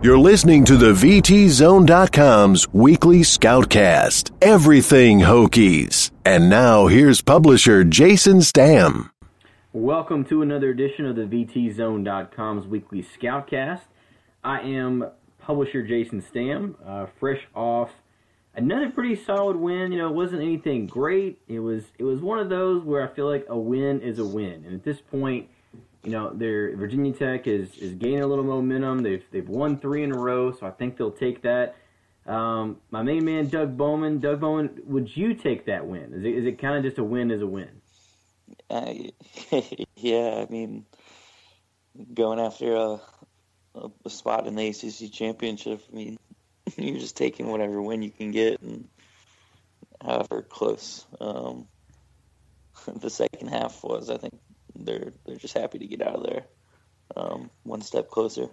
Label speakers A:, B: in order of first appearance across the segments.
A: You're listening to the VTZone.com's weekly Scoutcast. Everything Hokies. And now here's publisher Jason Stamm.
B: Welcome to another edition of the VTZone.com's weekly Scoutcast. I am publisher Jason Stamm, fresh off another pretty solid win. It wasn't anything great. It was one of those where I feel like a win is a win. And at this point, Virginia Tech is gaining a little momentum. They've won 3 in a row, so I think they'll take that. My main man, Doug Bowman. Doug Bowman, would you take that win? Is it kind of just a win is a win?
C: Yeah, I mean, going after a spot in the ACC championship, I mean, you're just taking whatever win you can get, and however close the second half was, I think they're just happy to get out of there one step closer.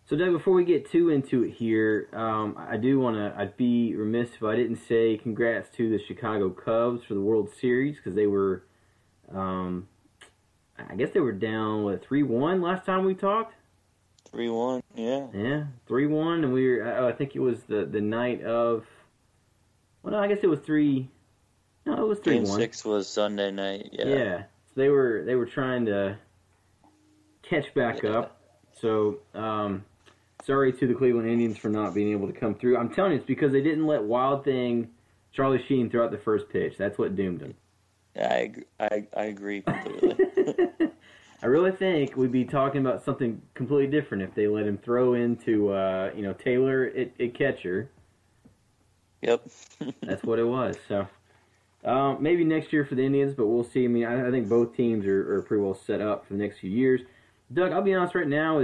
B: So, Doug, before we get too into it here, I'd be remiss if I didn't say congrats to the Chicago Cubs for the World Series, because they were, I guess they were down, 3-1 last time we talked?
C: 3-1, yeah.
B: Yeah, 3-1, and I think it was the night of, well, no, I guess it was 3, no, it was 3-1.
C: Game 6 was Sunday night, yeah.
B: Yeah, so they were trying to catch back up, so, sorry to the Cleveland Indians for not being able to come through. I'm telling you, it's because they didn't let Wild Thing Charlie Sheen throw out the first pitch. That's what doomed him.
C: I agree completely.
B: I really think we'd be talking about something completely different if they let him throw into, Taylor at catcher.
C: Yep.
B: That's what it was. So maybe next year for the Indians, but we'll see. I mean, I think both teams are pretty well set up for the next few years. Doug, I'll be honest right now,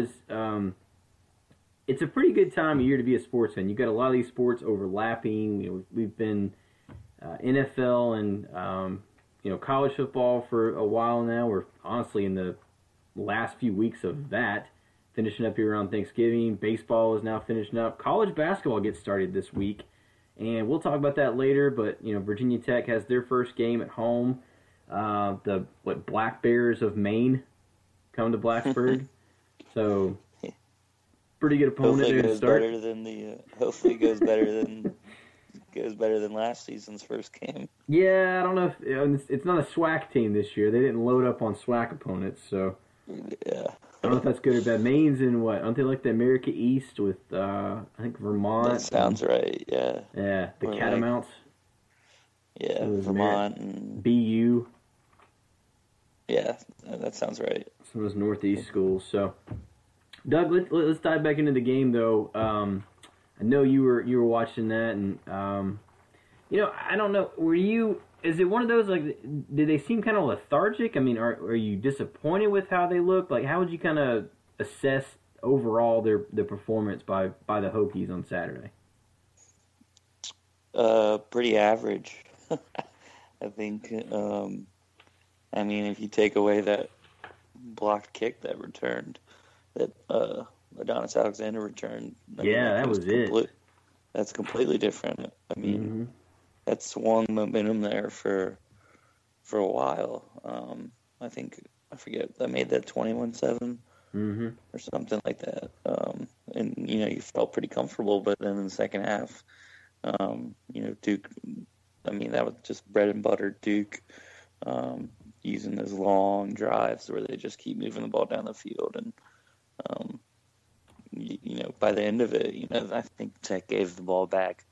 B: it's a pretty good time of year to be a sports fan. You've got a lot of these sports overlapping. We've been NFL and college football for a while now. We're honestly in the last few weeks of that, finishing up here around Thanksgiving. Baseball is now finishing up. College basketball gets started this week, and we'll talk about that later. But Virginia Tech has their first game at home. The Black Bears of Maine come to Blacksburg, so pretty good opponent there to start.
C: Hopefully goes better than last season's first game.
B: Yeah, I don't know if it's not a SWAC team this year. They didn't load up on SWAC opponents, so
C: yeah.
B: I don't know if that's good or bad. Maine's in what? Aren't they like the America East with I think Vermont?
C: That sounds right. Yeah.
B: Yeah, the Catamounts.
C: Yeah, Vermont and
B: BU.
C: Yeah, that sounds right.
B: Some of those Northeast schools. So, Doug, let's dive back into the game though. I know you were watching that, and I don't know. Were you? Is it one of those did they seem kind of lethargic? I mean, are you disappointed with how they look? Like, how would you kind of assess overall their performance by the Hokies on Saturday?
C: Pretty average, I think. I mean, if you take away that blocked kick that returned, that Adonis Alexander returned.
B: That was it.
C: That's completely different. I mean, That's swung momentum there for a while. I forget, that made that 21-7 or something like that. And you felt pretty comfortable, but then in the second half, Duke. I mean, that was just bread and butter Duke. Using those long drives where they just keep moving the ball down the field, and by the end of it, I think Tech gave the ball back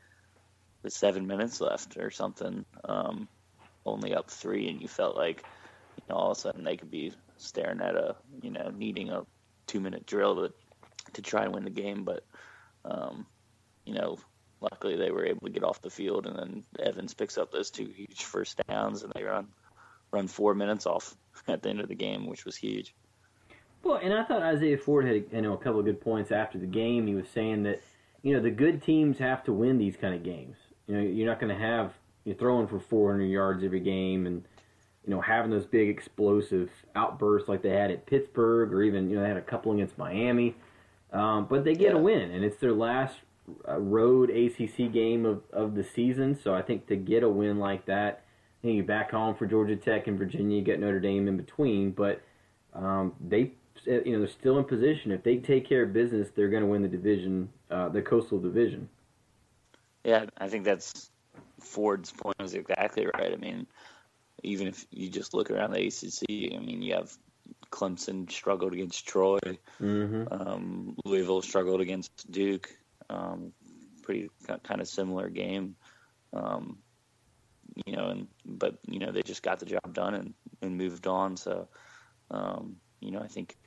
C: with 7 minutes left or something, only up 3, and you felt like, all of a sudden they could be staring at needing a 2-minute drill to try and win the game. But, luckily they were able to get off the field, and then Evans picks up those 2 huge first downs, and they run 4 minutes off at the end of the game, which was huge.
B: Well, and I thought Isaiah Ford had a couple of good points after the game. He was saying that the good teams have to win these kind of games. You're not going to have throwing for 400 yards every game, and having those big explosive outbursts like they had at Pittsburgh, or even they had a couple against Miami. But they get a win, and it's their last road ACC game of the season. So I think to get a win like that, you back home for Georgia Tech and Virginia, you get Notre Dame in between, but they they're still in position. If they take care of business, they're going to win the division, the Coastal Division.
C: Yeah, I think that's Ford's point was exactly right. I mean, even if you just look around the ACC, I mean, you have Clemson struggled against Troy. Louisville struggled against Duke. Pretty kind of similar game. But they just got the job done and moved on. So, I think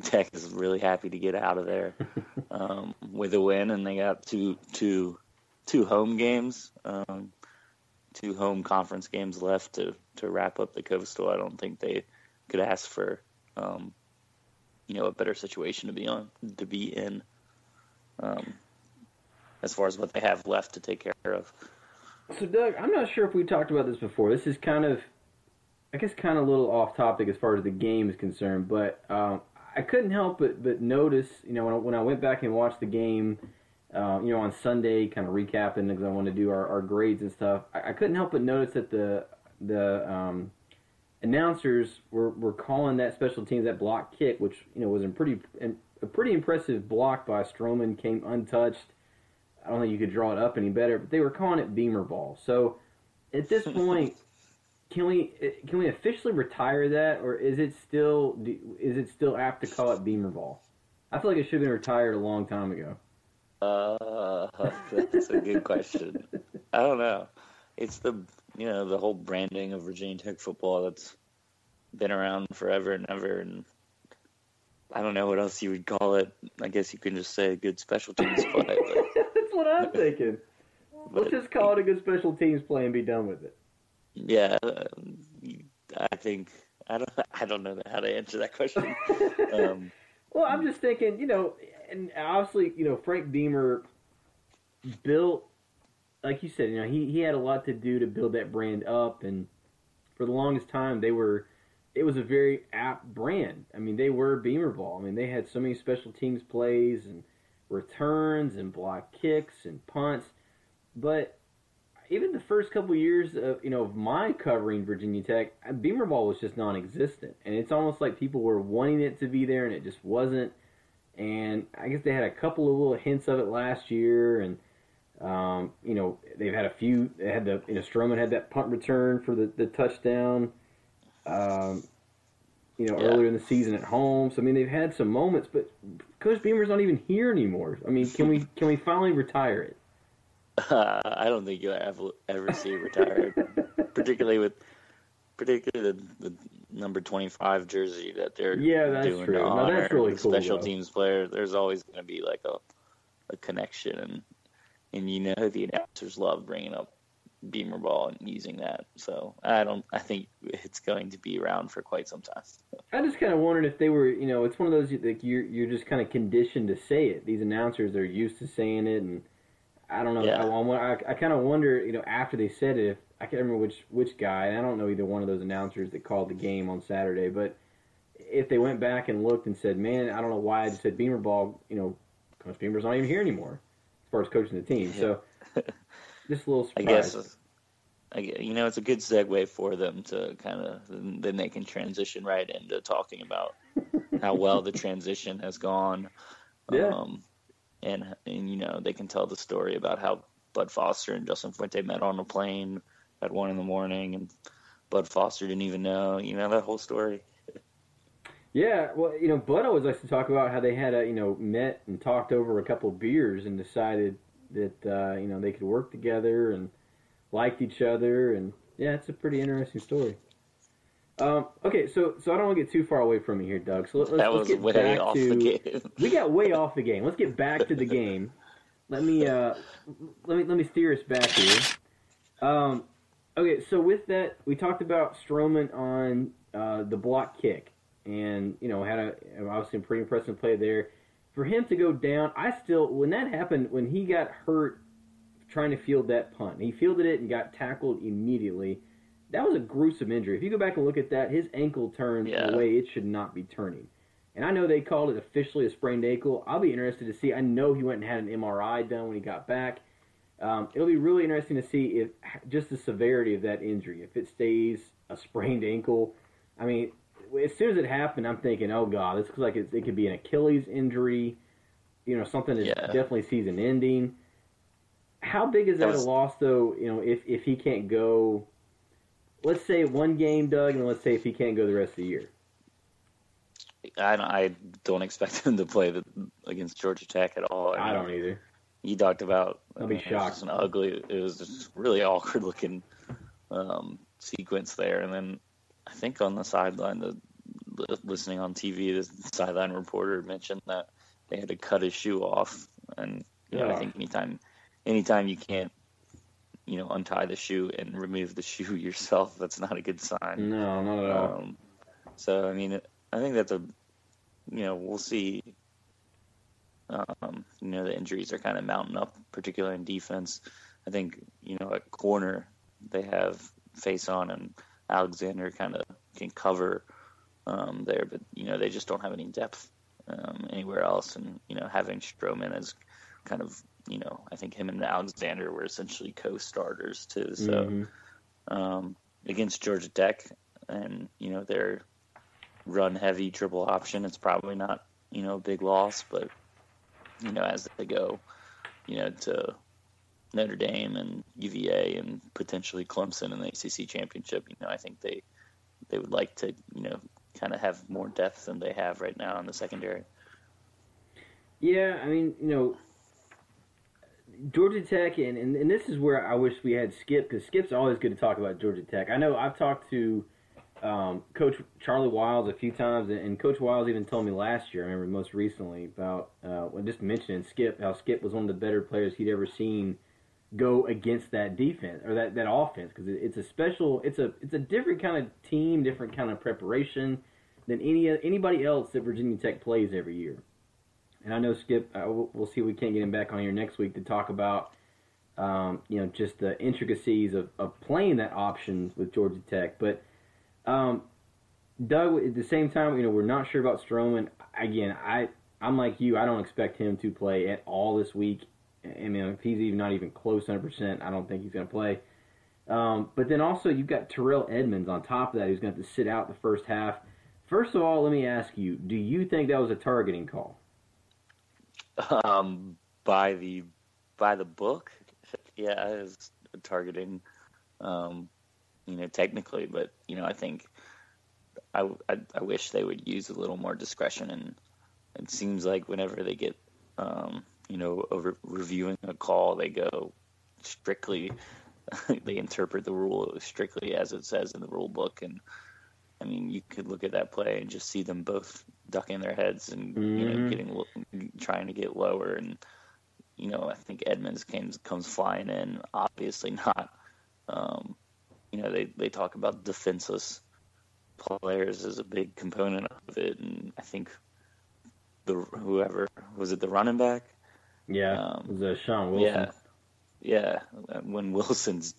C: Tech is really happy to get out of there with a win, and they got two home games, 2 home conference games left to wrap up the Coastal. I don't think they could ask for a better situation to be in as far as what they have left to take care of.
B: So, Doug, I'm not sure if we talked about this before. This is kind of a little off topic as far as the game is concerned, but I couldn't help but notice, when I went back and watched the game, on Sunday, kind of recapping because I wanted to do our grades and stuff. I couldn't help but notice that the announcers were calling that special teams, that block kick, which was a pretty impressive block by Stroman, came untouched. I don't think you could draw it up any better, but they were calling it Beamer ball. So at this point, can we officially retire that, or is it still apt to call it Beamer ball? I feel like it should have been retired a long time ago.
C: That's a good question. I don't know. It's the whole branding of Virginia Tech football that's been around forever and ever, and I don't know what else you would call it. I guess you can just say a good special teams play.
B: That's what I'm thinking. Let's just call it a good special teams play and be done with it.
C: Yeah, I think I don't know how to answer that question.
B: Well, I'm just thinking, and obviously, Frank Beamer built, like you said, he had a lot to do to build that brand up, and for the longest time, it was a very apt brand. I mean, they were Beamer ball. I mean, they had so many special teams plays and returns and block kicks and punts, but even the first couple of years of my covering Virginia Tech, Beamer ball was just non-existent, and it's almost like people were wanting it to be there, and it just wasn't. And I guess they had a couple of little hints of it last year, and they've had a few. They had Stroman had that punt return for the touchdown. Earlier in the season at home. So I mean, they've had some moments, but Coach Beamer's not even here anymore. I mean, can we finally retire it?
C: I don't think you'll ever see it retired, particularly the number 25 jersey that they're doing
B: true.
C: to honor
B: that's really
C: the
B: cool,
C: special
B: though.
C: teams player. There's always going to be like a connection, and the announcers love bringing up Beamer ball and using that. So I think it's going to be around for quite some time.
B: I just kind of wondered if they were, it's one of those like you're just kind of conditioned to say it. These announcers are used to saying it, and I don't know. Yeah. I kind of wonder, after they said it, if I can't remember which guy. And I don't know either one of those announcers that called the game on Saturday, but if they went back and looked and said, "Man, I don't know why I just said Beamer ball," Coach Beamer's not even here anymore as far as coaching the team. So just a little surprise.
C: I guess it's a good segue for them to kind of then they can transition right into talking about how well the transition has gone.
B: Yeah.
C: And they can tell the story about how Bud Foster and Justin Fuente met on a plane at 1 a.m. and Bud Foster didn't even know, that whole story.
B: Yeah, well, Bud always likes to talk about how they had met and talked over a couple of beers and decided that they could work together and liked each other, and yeah, it's a pretty interesting story. Okay, so I don't want to get too far away from you here, Doug. So let's get back off the game. We got way off the game. Let's get back to the game. Let me steer us back here. Okay, so with that, we talked about Stroman on the block kick, and had obviously a pretty impressive play there. For him to go down, when that happened, when he got hurt trying to field that punt, he fielded it and got tackled immediately. That was a gruesome injury. If you go back and look at that, his ankle turns the way it should not be turning. And I know they called it officially a sprained ankle. I'll be interested to see. I know he went and had an MRI done when he got back. It'll be really interesting to see if just the severity of that injury, if it stays a sprained ankle. I mean, as soon as it happened, I'm thinking, oh God, this looks like it could be an Achilles injury, something that's definitely season ending. How big is that a loss, though? If he can't go, let's say one game, Doug, and let's say if he can't go the rest of the year.
C: I don't expect him to play against Georgia Tech at all.
B: I don't either.
C: You talked about.
B: I'll be shocked.
C: It was just really awkward looking sequence there, and then I think on the sideline, listening on TV, the sideline reporter mentioned that they had to cut his shoe off, and I think anytime you can't, untie the shoe and remove the shoe yourself, that's not a good sign.
B: No, not at all.
C: So I mean, I think that's we'll see. The injuries are kind of mounting up, particularly in defense. I think, at corner, they have Faison and Alexander kind of can cover there, but, they just don't have any depth anywhere else. And, having Stroman as kind of, I think him and Alexander were essentially co-starters too. So against Georgia Tech and, their run-heavy triple option, it's probably not, a big loss, but as they go, to Notre Dame and UVA and potentially Clemson in the ACC championship, I think they would like to, kind of have more depth than they have right now in the secondary.
B: Yeah, I mean, Georgia Tech, and this is where I wish we had Skip, because Skip's always good to talk about Georgia Tech. I know I've talked to Coach Charlie Wiles a few times, and Coach Wiles even told me last year, I remember most recently, about just mentioning Skip, how Skip was one of the better players he'd ever seen go against that defense, or that offense, because it's a different kind of team, different kind of preparation than anybody else that Virginia Tech plays every year. And I know Skip, we'll see if we can't get him back on here next week to talk about just the intricacies of playing that option with Georgia Tech, but Doug, at the same time, we're not sure about Stroman. Again, I'm like you. I don't expect him to play at all this week. I mean, if he's even not even close 100%, I don't think he's going to play. But then also you've got Terrell Edmonds on top of that, who's going to have to sit out the first half. First of all, let me ask you, do you think that was a targeting call?
C: By the book, yeah, it was targeting. Technically, but I think I wish they would use a little more discretion, and it seems like whenever they get over reviewing a call, they go strictly they interpret the rule strictly as it says in the rule book. And I mean, you could look at that play and just see them both ducking their heads and trying to get lower, and I think Edmonds comes flying in, obviously not. They talk about defenseless players as a big component of it, and I think whoever was it, the running back?
B: Yeah, it was Sean Wilson.
C: Yeah. When Wilson's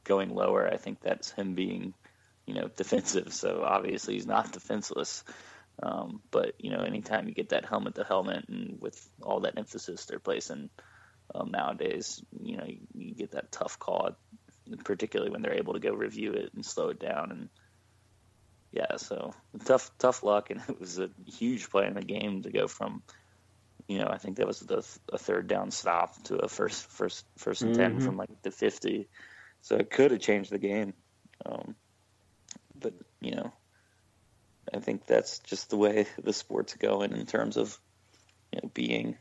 C: going lower, I think that's him being defensive. So obviously he's not defenseless. But anytime you get that helmet to helmet, and with all that emphasis they're placing nowadays, you get that tough call, particularly when they're able to go review it and slow it down. And yeah, so tough luck, and it was a huge play in the game to go from, I think that was a third down stop to a first and 10 from like the 50. So it could have changed the game. But I think that's just the way the sport's going in terms of being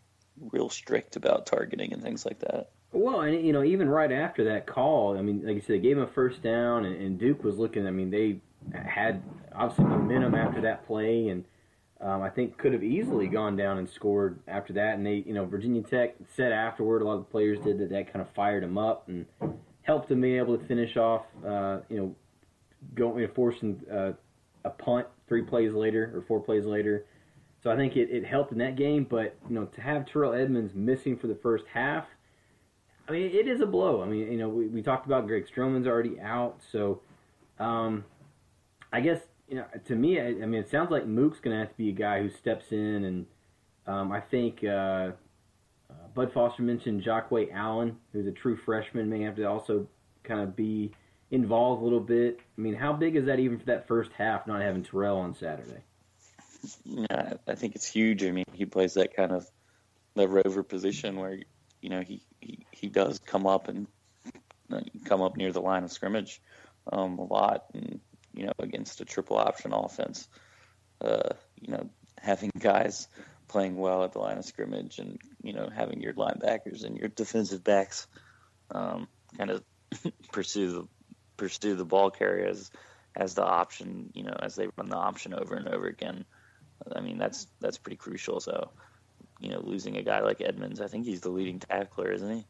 C: real strict about targeting and things like that.
B: Well, and even right after that call, I mean, like you said, they gave him a first down, and Duke was looking. I mean, they had obviously momentum after that play, and I think could have easily gone down and scored after that. And they, Virginia Tech said afterward, a lot of the players did that kind of fired them up and helped them be able to finish off, forcing a punt 3 plays later or 4 plays later. So I think it helped in that game. But to have Terrell Edmonds missing for the first half, I mean, it is a blow. I mean, we talked about Greg Stroman's already out, so I guess to me, I mean, it sounds like Mook's going to have to be a guy who steps in, and I think Bud Foster mentioned Jacquay Allen, who's a true freshman, may have to also kind of be involved a little bit. I mean, how big is that even for that first half, not having Terrell on Saturday?
C: Yeah, I think it's huge. I mean, he plays that kind of the rover position where, he does come up and come up near the line of scrimmage a lot, and against a triple option offense, having guys playing well at the line of scrimmage, and having your linebackers and your defensive backs kind of pursue the ball carrier as the option, as they run the option over and over again. I mean, that's pretty crucial. So, losing a guy like Edmonds, I think he's the leading tackler, isn't he?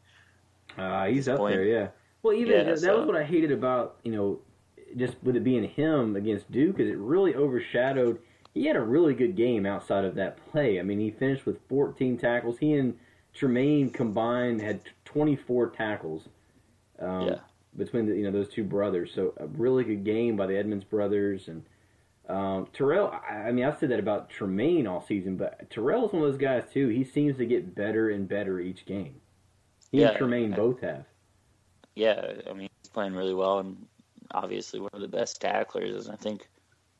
B: He's up there, yeah. Well, that was what I hated about, just with it being him against Duke, is it really overshadowed. He had a really good game outside of that play. I mean, he finished with 14 tackles. He and Tremaine combined had 24 tackles between those two brothers. So a really good game by the Edmonds brothers. And Terrell, I mean, I've said that about Tremaine all season, but Terrell is one of those guys too. He seems to get better and better each game. He and Tremaine both have. Yeah,
C: I mean, he's playing really well, and obviously one of the best tacklers. I think,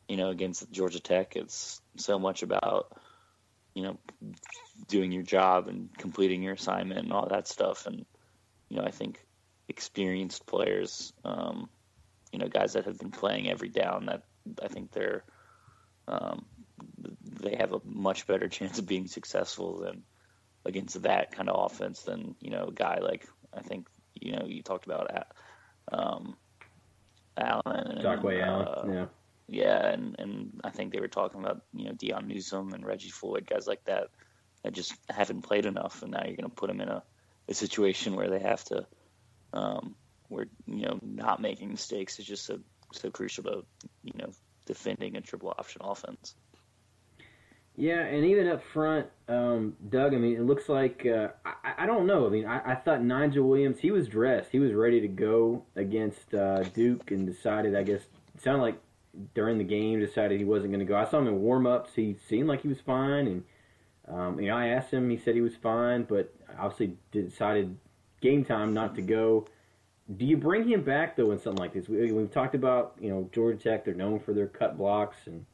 C: against Georgia Tech, it's so much about, doing your job and completing your assignment and all that stuff. And, I think experienced players, guys that have been playing every down, that I think they have a much better chance of being successful than against that kind of offense than, a guy like, I think, you talked about Allen.
B: Jacquay Allen, yeah.
C: Yeah, and I think they were talking about, Deion Newsome and Reggie Floyd, guys like that just haven't played enough, and now you're going to put them in a situation where they have to, where, not making mistakes is just so crucial to, defending a triple option offense.
B: Yeah, and even up front, Doug, I mean, it looks like, I don't know. I mean, I thought Nigel Williams, he was dressed. He was ready to go against Duke, and decided, I guess, it sounded like during the game, decided he wasn't going to go. I saw him in warm-ups. He seemed like he was fine, and I asked him. He said he was fine, but obviously decided game time not to go. Do you bring him back, though, in something like this? We've talked about, Georgia Tech, they're known for their cut blocks and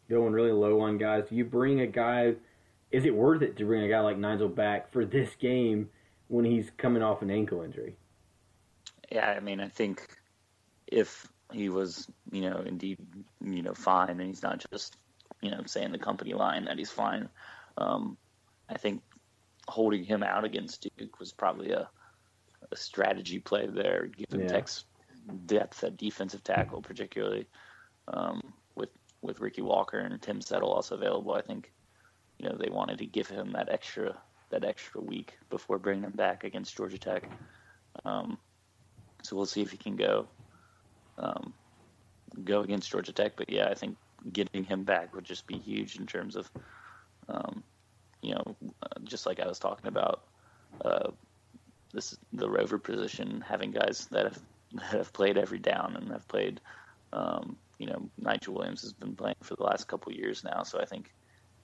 B: going really low on guys. Do you bring a guy, is it worth it to bring a guy like Nigel back for this game when he's coming off an ankle injury?
C: Yeah, I mean, I think if he was, indeed, fine, and he's not just, saying the company line that he's fine, I think holding him out against Duke was probably a strategy play there, given Tech's depth at defensive tackle, particularly with Ricky Walker and Tim Settle also available. I think they wanted to give him that extra week before bringing him back against Georgia Tech. So we'll see if he can go against Georgia Tech. But yeah, I think getting him back would just be huge in terms of just like I was talking about. The rover position, having guys that have played every down and have played, Nigel Williams has been playing for the last couple of years now. So I think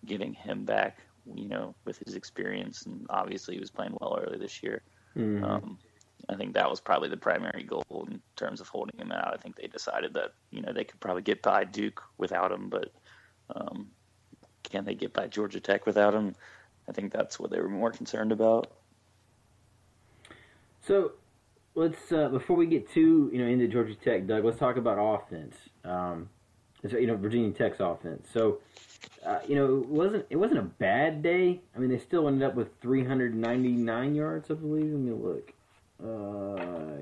C: getting him back, with his experience, and obviously he was playing well early this year. Mm-hmm. I think that was probably the primary goal in terms of holding him out. I think they decided that, they could probably get by Duke without him, but can they get by Georgia Tech without him? I think that's what they were more concerned about.
B: So let's before we get too into Georgia Tech, Doug, let's talk about offense. Virginia Tech's offense. So it wasn't a bad day. I mean, they still ended up with 399 yards, I believe. Let me look.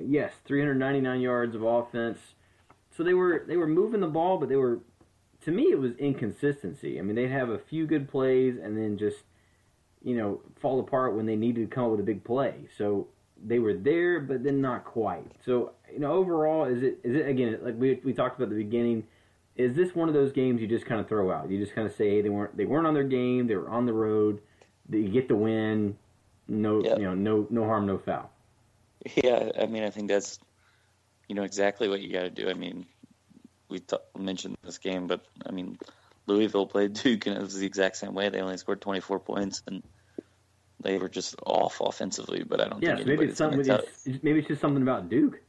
B: Yes, 399 yards of offense. So they were moving the ball, but to me, it was inconsistency. I mean, they'd have a few good plays and then just fall apart when they needed to come up with a big play. So they were there, but then not quite. So, overall, is it again, like we talked about at the beginning, is this one of those games you just kind of throw out? You just kind of say, hey, they weren't on their game, they were on the road, you get the win, no harm, no foul.
C: Yeah, I mean, I think that's, exactly what you got to do. I mean, we mentioned this game, but, I mean, Louisville played Duke, and it was the exact same way. They only scored 24 points, and they were just off offensively, but I don't think
B: maybe it's just something about Duke.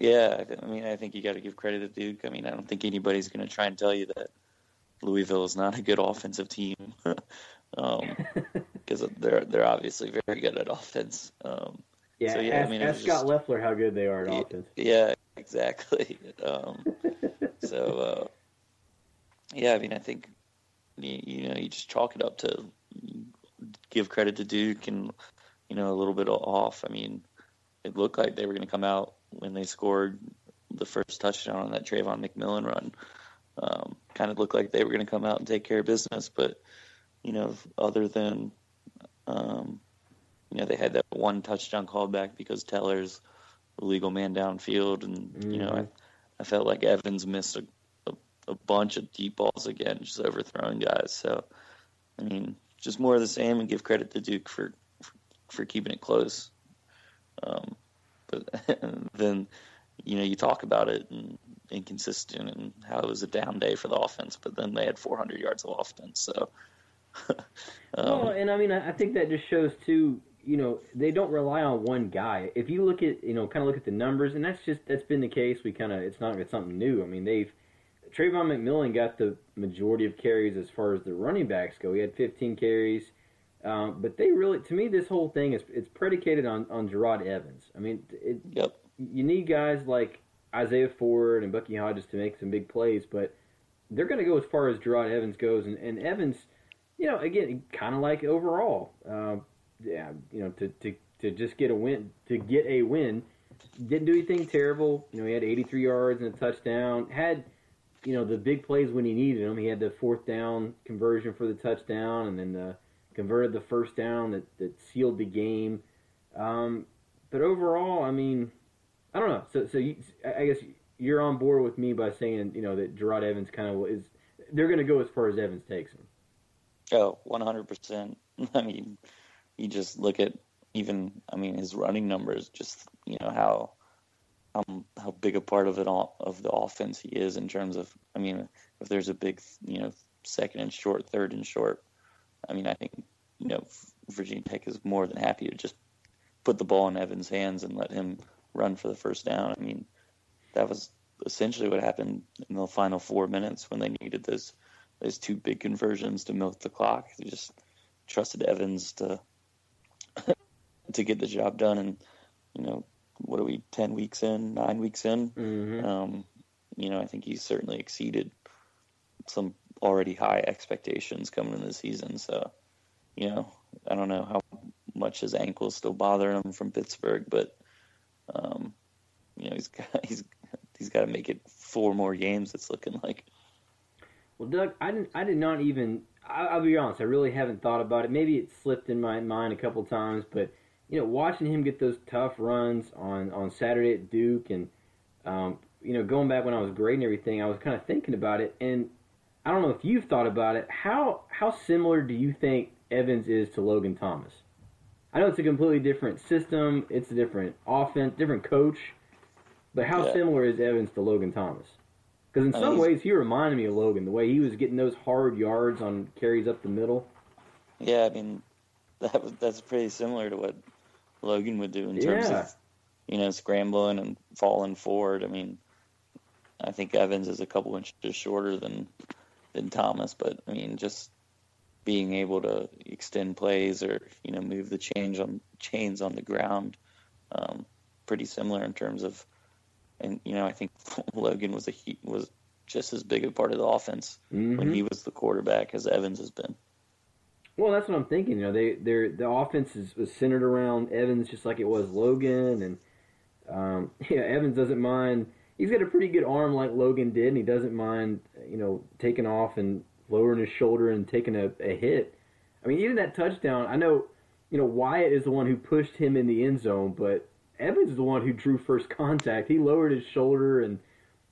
C: Yeah, I mean, I think you got to give credit to Duke. I mean, I don't think anybody's going to try and tell you that Louisville is not a good offensive team, because they're obviously very good at offense.
B: Yeah,
C: so yeah, I mean,
B: ask Scott Leffler how good they are at offense.
C: Yeah, exactly. Yeah, I mean, I think you just chalk it up to give credit to Duke and a little bit off. I mean, it looked like they were going to come out when they scored the first touchdown on that Trayvon McMillan run. Kind of looked like they were going to come out and take care of business, but other than they had that one touchdown called back because Teller's a legal man downfield, and I felt like Evans missed a bunch of deep balls again, just overthrowing guys. So I mean, just more of the same, and give credit to Duke for keeping it close. But then you talk about it and inconsistent and how it was a down day for the offense, but then they had 400 yards of offense. So,
B: well, and I mean, I think that just shows too. They don't rely on one guy. If you look at kind of look at the numbers, and that's been the case. It's something new. I mean, Trayvon McMillan got the majority of carries as far as the running backs go. He had 15 carries. But they really, to me, this whole thing it's predicated on Gerard Evans. I mean, you need guys like Isaiah Ford and Bucky Hodges to make some big plays, but they're going to go as far as Gerard Evans goes. And Evans, again, kind of like overall, to just get a win, didn't do anything terrible. He had 83 yards and a touchdown. Had the big plays when he needed them. He had the 4th down conversion for the touchdown, and then converted the first down that sealed the game. But overall, I mean, I don't know. So I guess you're on board with me by saying, that Gerard Evans kind of is. They're going to go as far as Evans takes him.
C: Oh, 100%. I mean, you just look at his running numbers. Just how big a part of the offense he is in terms of. I mean, if there's a big second and short, third and short. I mean, I think, Virginia Tech is more than happy to just put the ball in Evans' hands and let him run for the first down. I mean, that was essentially what happened in the final 4 minutes when they needed those 2 big conversions to milk the clock. They just trusted Evans to get the job done. And, what are we, 10 weeks in, 9 weeks in?
B: Mm-hmm.
C: I think he certainly exceeded some already high expectations coming into the season. So, I don't know how much his ankle is still bothering him from Pittsburgh, but he's got to make it 4 more games. It's looking like.
B: Well, Doug, I did not even. I'll be honest. I really haven't thought about it. Maybe it slipped in my mind a couple times, but watching him get those tough runs on Saturday at Duke, and going back when I was grading everything, I was kind of thinking about it, and I don't know if you've thought about it. How similar do you think Evans is to Logan Thomas? I know it's a completely different system. It's a different offense, different coach. But how similar is Evans to Logan Thomas? Because in some ways, he reminded me of Logan, the way he was getting those hard yards on carries up the middle.
C: Yeah, I mean, that's pretty similar to what Logan would do in terms of, scrambling and falling forward. I mean, I think Evans is a couple inches shorter than Thomas, but I mean, just being able to extend plays or move the chains on the ground, pretty similar in terms of, and I think Logan was just as big a part of the offense when he was the quarterback as Evans has been.
B: Well, that's what I'm thinking. The offense was centered around Evans, just like it was Logan, and Evans doesn't mind. He's got a pretty good arm like Logan did, and he doesn't mind, taking off and lowering his shoulder and taking a hit. I mean, even that touchdown, I know, Wyatt is the one who pushed him in the end zone, but Evans is the one who drew first contact. He lowered his shoulder and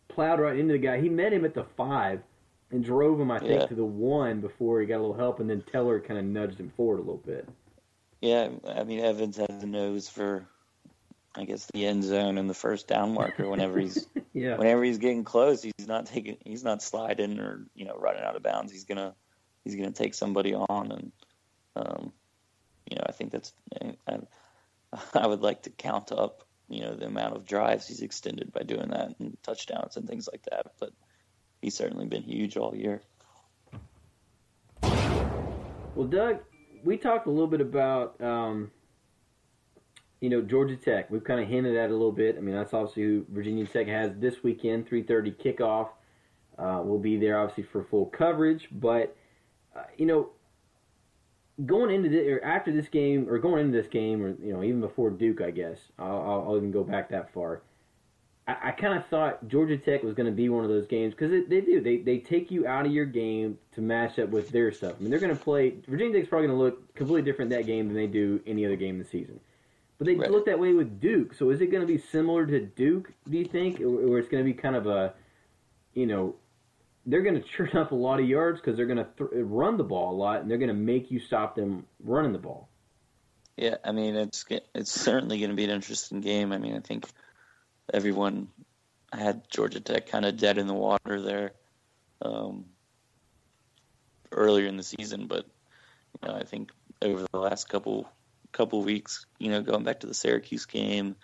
B: plowed right into the guy. He met him at the 5 and drove him, I think, to the 1 before he got a little help, and then Teller kind of nudged him forward a little bit.
C: Yeah, I mean, Evans has a nose for, I guess, the end zone and the first down marker whenever he's whenever he's getting close. He's not sliding or running out of bounds. He's gonna take somebody on, and I think that's. I would like to count up the amount of drives he's extended by doing that and touchdowns and things like that. But he's certainly been huge all year.
B: Well, Doug, we talked a little bit about, Georgia Tech. We've kind of hinted at it a little bit. I mean, that's obviously who Virginia Tech has this weekend, 3:30 kickoff. We'll be there, obviously, for full coverage. But, going into this, or after this game, or going into this game, or, even before Duke, I guess, I'll even go back that far. I kind of thought Georgia Tech was going to be one of those games, because they do. They take you out of your game to match up with their stuff. I mean, they're going to play, Virginia Tech's probably going to look completely different that game than they do any other game this season. But they look that way with Duke. So is it going to be similar to Duke, do you think? Or it's going to be kind of a, they're going to churn up a lot of yards because they're going to run the ball a lot, and they're going to make you stop them running the ball.
C: Yeah, I mean, it's certainly going to be an interesting game. I mean, I think everyone had Georgia Tech kind of dead in the water there earlier in the season, but I think over the last couple weeks, going back to the Syracuse game,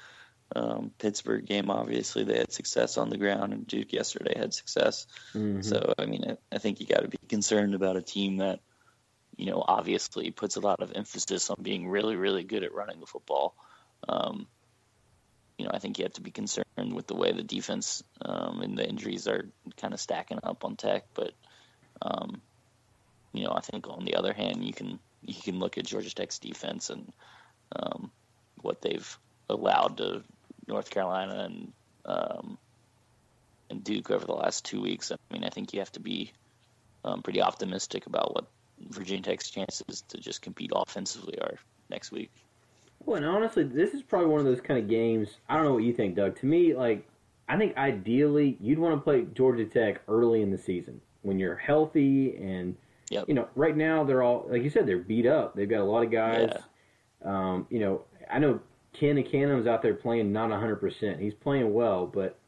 C: Pittsburgh game, obviously they had success on the ground, and Duke yesterday had success. Mm-hmm. So, I mean, I think you got to be concerned about a team that, obviously puts a lot of emphasis on being really, really good at running the football. I think you have to be concerned with the way the defense and the injuries are kind of stacking up on Tech. But, I think on the other hand, you can look at Georgia Tech's defense and what they've allowed to North Carolina and Duke over the last 2 weeks. I mean, I think you have to be pretty optimistic about what Virginia Tech's chances to just compete offensively are next week.
B: Well, and honestly, this is probably one of those kind of games. I don't know what you think, Doug. To me, I think ideally you'd want to play Georgia Tech early in the season when you're healthy and, right now they're all, like you said, they're beat up. They've got a lot of guys. Yeah. I know Ken Canham's out there playing not 100%. He's playing well, but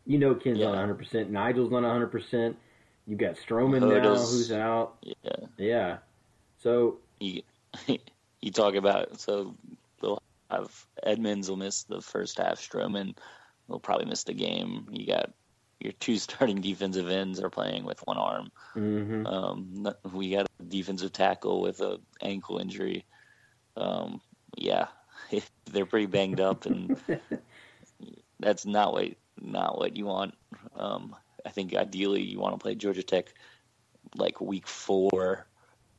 B: Ken's not 100%. Nigel's not 100%. You've got Stroman now who's out.
C: Yeah.
B: Yeah. So
C: you talk about, so they'll have Edmonds will miss the first half. Stroman will probably miss the game. You got your two starting defensive ends are playing with one arm. Mm-hmm. We got a defensive tackle with an ankle injury. They're pretty banged up, and that's not what you want. I think ideally you want to play Georgia Tech like week 4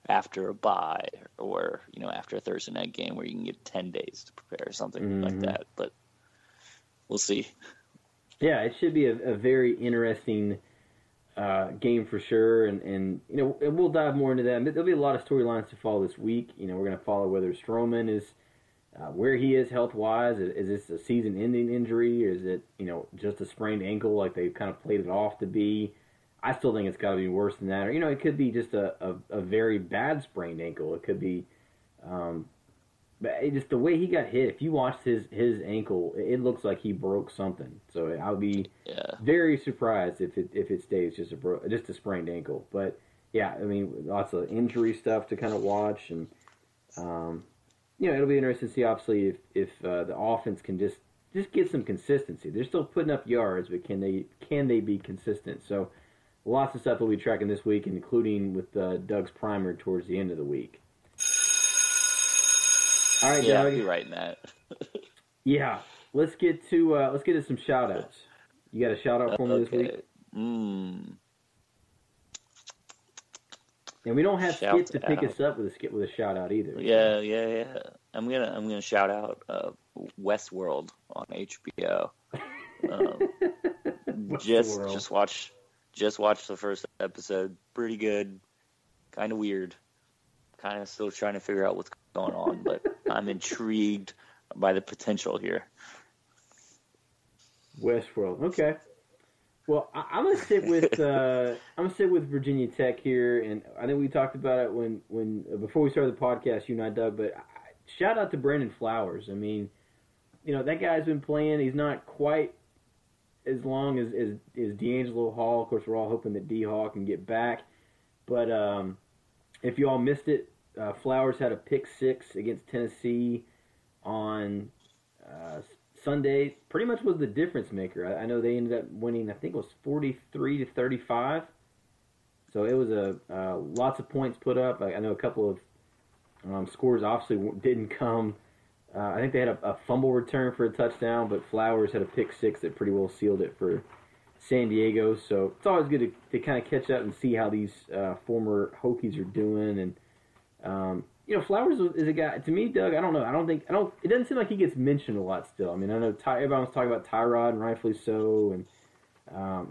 C: after a bye, or after a Thursday night game where you can get 10 days to prepare or something like that. But we'll see.
B: Yeah, it should be a very interesting game for sure, and we'll dive more into that. There'll be a lot of storylines to follow this week. We're going to follow whether Stroman is where he is health-wise. Is this a season-ending injury, or is it just a sprained ankle like they've kind of played it off to be? I still think it's got to be worse than that. Or, it could be just a very bad sprained ankle. It could be but just the way he got hit. If you watched his ankle, it looks like he broke something. So I would be very surprised if it stays just a sprained ankle. But, yeah, I mean, lots of injury stuff to kind of watch. And, it'll be interesting to see, obviously, if the offense can just get some consistency. They're still putting up yards, but can they be consistent? So lots of stuff we'll be tracking this week, including with Doug's primer towards the end of the week. All right,
C: Doug.
B: I'll
C: be writing that.
B: Yeah, let's get to some shout-outs. You got a shout-out for me this week? And we don't have Skip to pick us up with a shout-out either.
C: Yeah. I'm gonna shout out Westworld on HBO. Just watch the first episode. Pretty good. Kind of weird. Kind of still trying to figure out what's going on, but I'm intrigued by the potential here.
B: Westworld. Okay. Well, I'm gonna sit with Virginia Tech here, and I think we talked about it when before we started the podcast, you and I, Doug. But shout out to Brandon Flowers. I mean, that guy's been playing. He's not quite as long as D'Angelo Hall. Of course, we're all hoping that D-Hall can get back. But if you all missed it, Flowers had a pick 6 against Tennessee on Sunday pretty much was the difference maker. I know they ended up winning, I think it was 43-35. So it was lots of points put up. I know a couple of scores obviously didn't come. I think they had a fumble return for a touchdown, but Flowers had a pick six that pretty well sealed it for San Diego. So it's always good to kind of catch up and see how these former Hokies are doing. And Flowers is a guy, to me, Doug, I don't know. It doesn't seem like he gets mentioned a lot still. I mean, I know everyone's talking about Tyrod, and rightfully so, and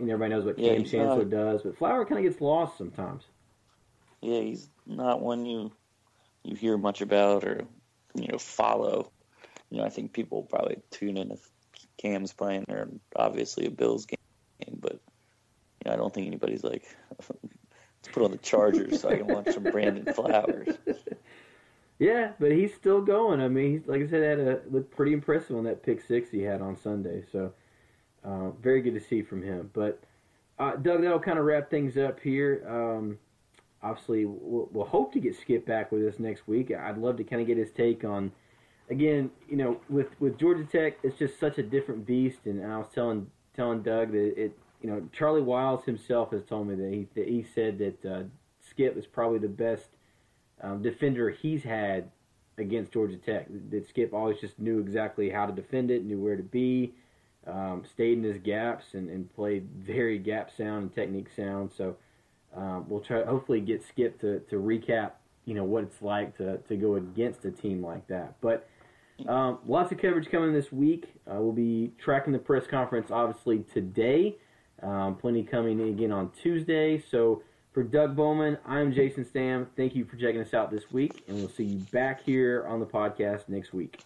B: everybody knows what Cam Chancellor does, but Flower kind of gets lost sometimes.
C: Yeah, he's not one you hear much about or, follow. I think people probably tune in if Cam's playing or obviously a Bills game, but I don't think anybody's like, let's put on the Chargers so I can watch some Brandon Flowers.
B: Yeah, but he's still going. I mean, like I said, looked pretty impressive on that pick six he had on Sunday. So very good to see from him. But Doug, that'll kind of wrap things up here. Obviously, we'll hope to get Skip back with us next week. I'd love to kind of get his take on. Again, with Georgia Tech, it's just such a different beast. And I was telling Doug that Charlie Wiles himself has told me that he said that Skip is probably the best defender he's had against Georgia Tech. That Skip always just knew exactly how to defend it, knew where to be, stayed in his gaps, and played very gap sound and technique sound. So we'll try hopefully get Skip to recap what it's like to go against a team like that. But lots of coverage coming this week. We'll be tracking the press conference, obviously, today. Plenty coming again on Tuesday. So for Doug Bowman, I'm Jason Stamm. Thank you for checking us out this week, and we'll see you back here on the podcast next week.